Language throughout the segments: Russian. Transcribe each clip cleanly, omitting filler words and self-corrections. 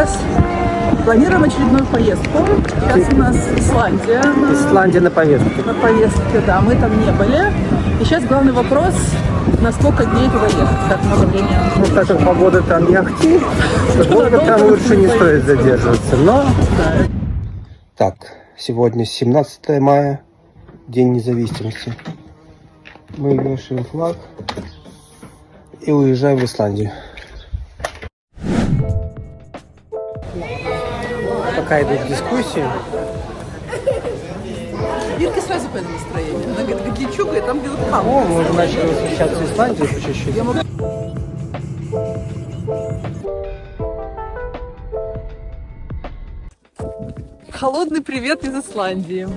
сейчас планируем очередную поездку. Сейчас у нас Исландия. Исландия на повестке. На повестке, да, мы там не были. И сейчас главный вопрос, на сколько дней туда ехать, как много времени. Ну, так как погода там не ахти, то долго там лучше не стоит задерживаться. Но... Так, сегодня 17 мая, День независимости. Мы вешаем флаг и уезжаем в Исландию. Пока идут дискуссии. Ирке сразу по этому настроению. Она говорит, где чугает, там где-то там. О, мы уже начали восхищаться Исландией по чуть-чуть. Холодный привет из Исландии.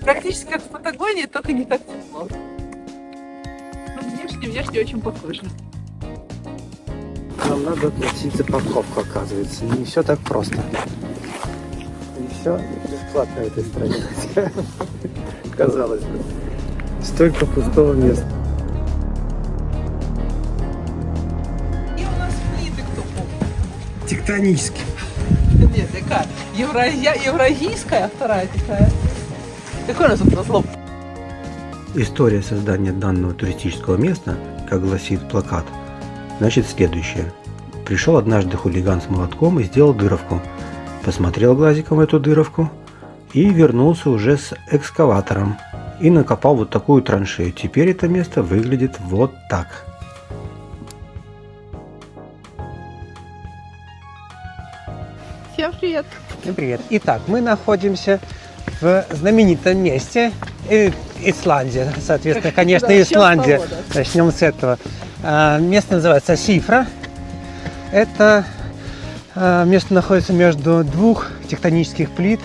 Практически как в Патагонии, только не так тепло. Но внешне очень похоже. Нам надо оплатить за парковку, оказывается. Не все так просто. Не все бесплатно в этой стране. Казалось бы. Столько пустого места. И у нас плиты кто помнит? Тектонически. Нет, такая евразийская, а вторая такая. Какой у нас тут разлом? История создания данного туристического места, как гласит плакат, значит следующее. Пришел однажды хулиган с молотком и сделал дыровку. Посмотрел глазиком в эту дыровку и вернулся уже с экскаватором. И накопал вот такую траншею. Теперь это место выглядит вот так. Всем привет! Всем привет! Итак, мы находимся в знаменитом месте Исландия. Соответственно, конечно, Исландия. Начнем с этого. Место называется Сифра. Это место находится между двух тектонических плит.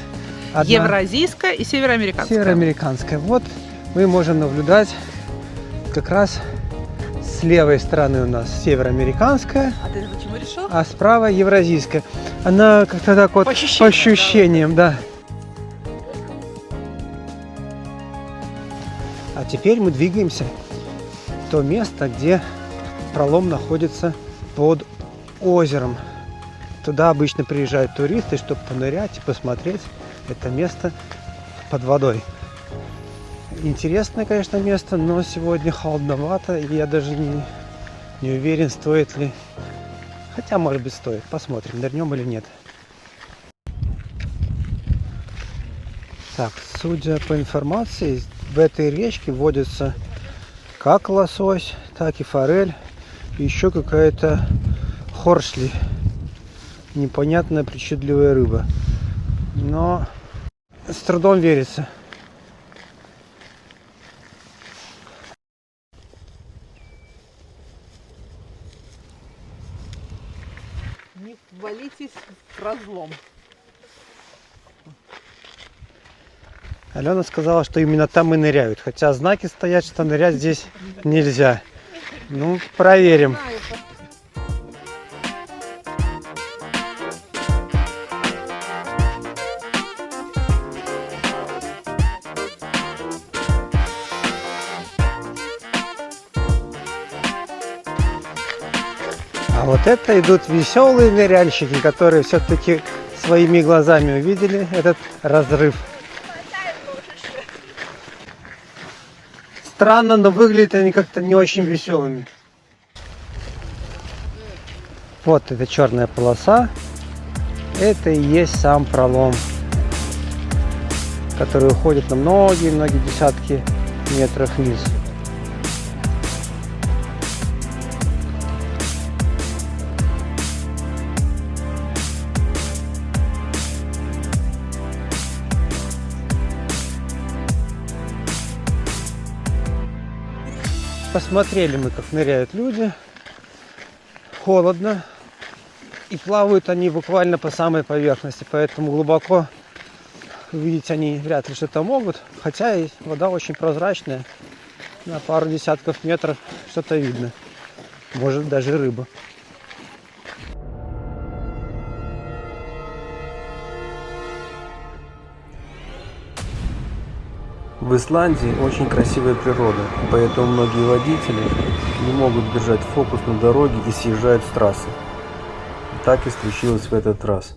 Евразийская и североамериканская. Североамериканская. Вот мы можем наблюдать как раз с левой стороны у нас североамериканская, А ты почему решил? а справа евразийская. Она как-то так вот по ощущениям, да. А теперь мы двигаемся в то место, где пролом находится под озером. Туда обычно приезжают туристы, чтобы понырять и посмотреть это место под водой. Интересное, конечно, место, но сегодня холодновато, и я даже не уверен, стоит ли. Хотя, может быть, стоит. Посмотрим, нырнем или нет. Так, судя по информации, в этой речке водится как лосось, так и форель, и еще какая-то хорсли. Непонятная причудливая рыба. Но с трудом верится. Не валитесь в разлом. Алена сказала, что именно там и ныряют. Хотя знаки стоят, что нырять здесь нельзя. Ну, проверим. А вот это идут веселые ныряльщики, которые все-таки своими глазами увидели этот разрыв. Странно, но выглядят они как-то не очень веселыми. Вот эта черная полоса. Это и есть сам пролом, который уходит на многие-многие десятки метров вниз. Посмотрели мы, как ныряют люди. Холодно. И плавают они буквально по самой поверхности. Поэтому глубоко увидеть они вряд ли что-то могут. Хотя и вода очень прозрачная. На пару десятков метров что-то видно. Может, даже рыба. В Исландии очень красивая природа, поэтому многие водители не могут держать фокус на дороге и съезжают с трассы. так и случилось в этот раз.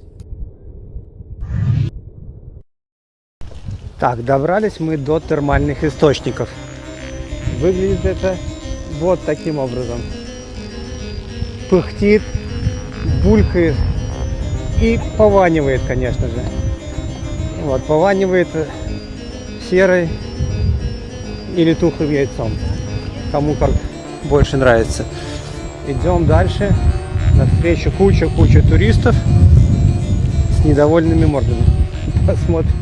Так, добрались мы до термальных источников. Выглядит это вот таким образом. Пыхтит, булькает и пованивает, конечно же. Вот, пованивает серой или тухлым яйцом. Кому как больше нравится. Идем дальше. Навстречу куча туристов с недовольными мордами. Посмотрим.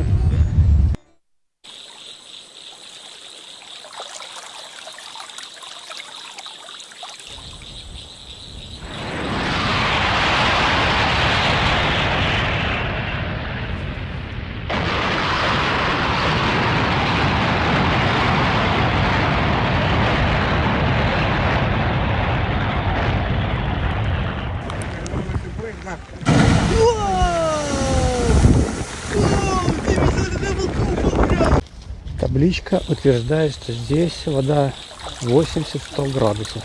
Табличка утверждает, что здесь вода 80-100 градусов.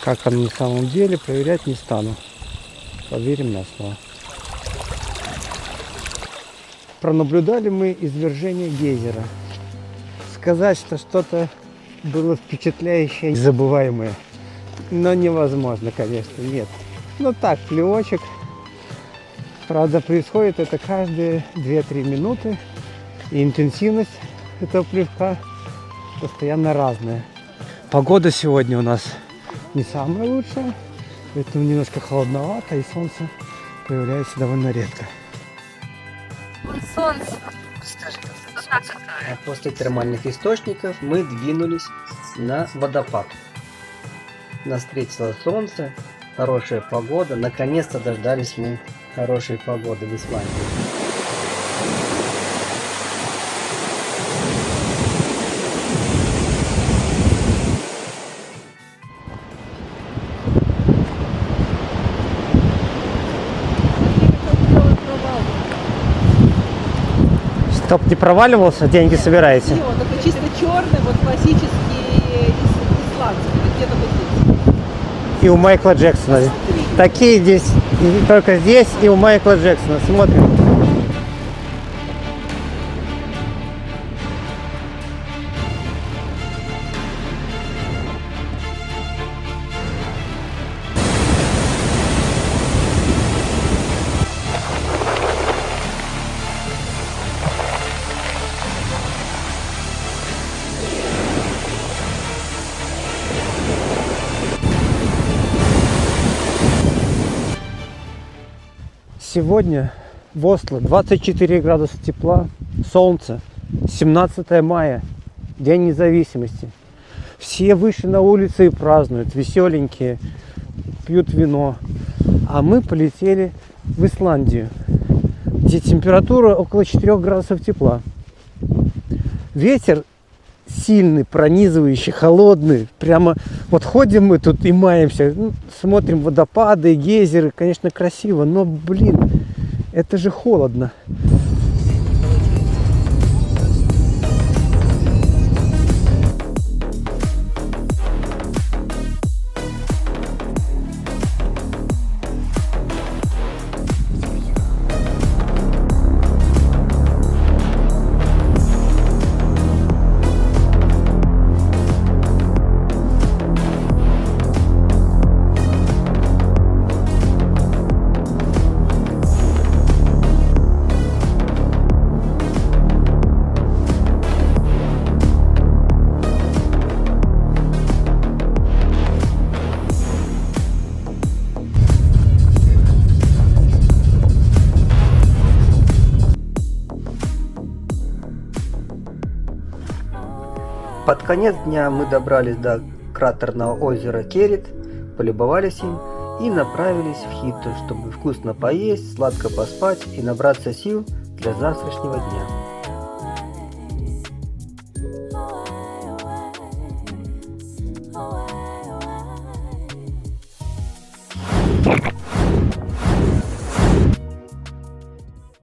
Как оно на самом деле, проверять не стану. Поверим на слово. Пронаблюдали мы извержение гейзера. Сказать, что что-то было впечатляющее и забываемое, но невозможно, конечно, нет. Ну так, плевочек. Правда, происходит это каждые 2-3 минуты. И интенсивность этого плевка постоянно разная. Погода сегодня у нас не самая лучшая. Поэтому немножко холодновато, и солнце появляется довольно редко. Солнце. А после термальных источников мы двинулись на водопад. Нас встретило солнце. Хорошая погода. Наконец-то дождались мы хорошей погоды в Исландии. Чтоб не проваливался, деньги собираете? Нет, это чисто черный, вот классический исландский, где-то вот здесь. И у Майкла Джексона. Такие здесь, только здесь и у Майкла Джексона. Смотрим. Сегодня в Осло 24 градуса тепла, солнце, 17 мая, День независимости. Все вышли на улицы и празднуют, веселенькие, пьют вино. А мы полетели в Исландию, где температура около 4 градусов тепла. Ветер сильный, пронизывающий, холодный. Прямо вот ходим мы тут и маемся, смотрим водопады, гейзеры, конечно, красиво, но, блин, это же холодно. Под конец дня мы добрались до кратерного озера Керит, полюбовались им и направились в Хиту, чтобы вкусно поесть, сладко поспать и набраться сил для завтрашнего дня.